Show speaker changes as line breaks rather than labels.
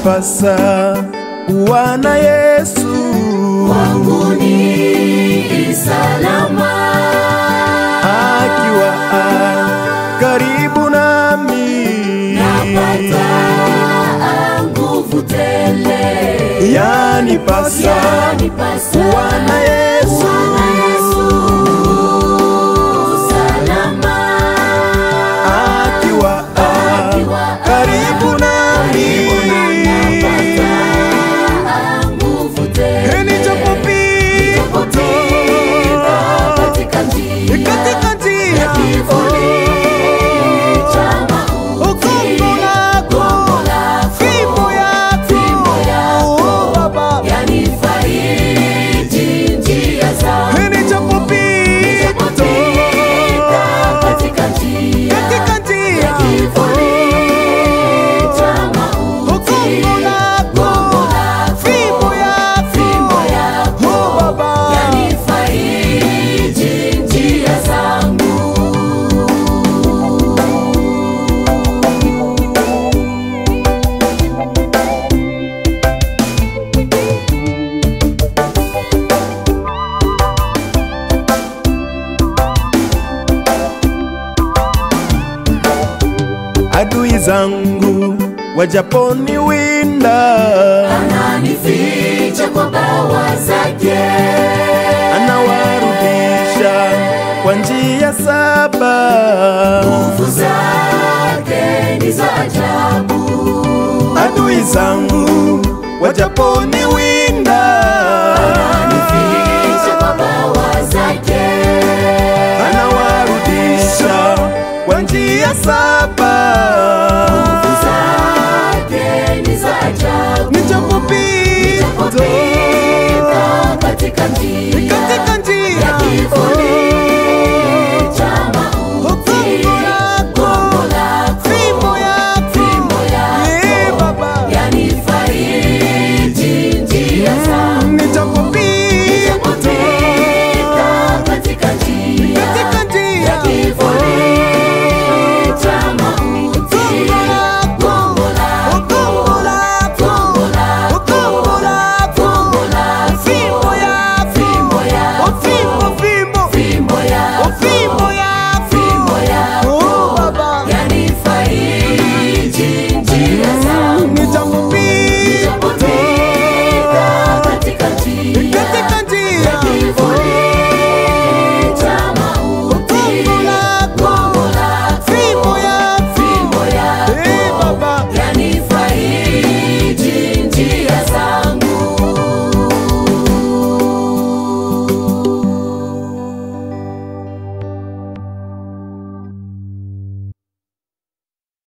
yanipasa kuwa na Yesu.
Kwangu ni salama
akiwa karibu nami,
napata nguvu tele.
Yanipasa kuwa na Yesu.
Salama
akiwa karibu nami,
napata nguvu tele.
Nijapopita
katika njia
ya
kivuli cha mauti, gongo lako, fimbo yako yanifariji njia zangu.
Nijapopita
katika njia ya kivuli cha mauti, gongo lako, fimbo yako yanifariji njia zangu.
adui zangu wajaponiwinda,
Ananificha kwa bawa zake,
anawarudisha kwa njia 7.
nguvu zake ni za ajabu.
Adui zangu wajaponiwinda,
Ananificha kwa bawa zake,
anawarudisha kwa njia 7.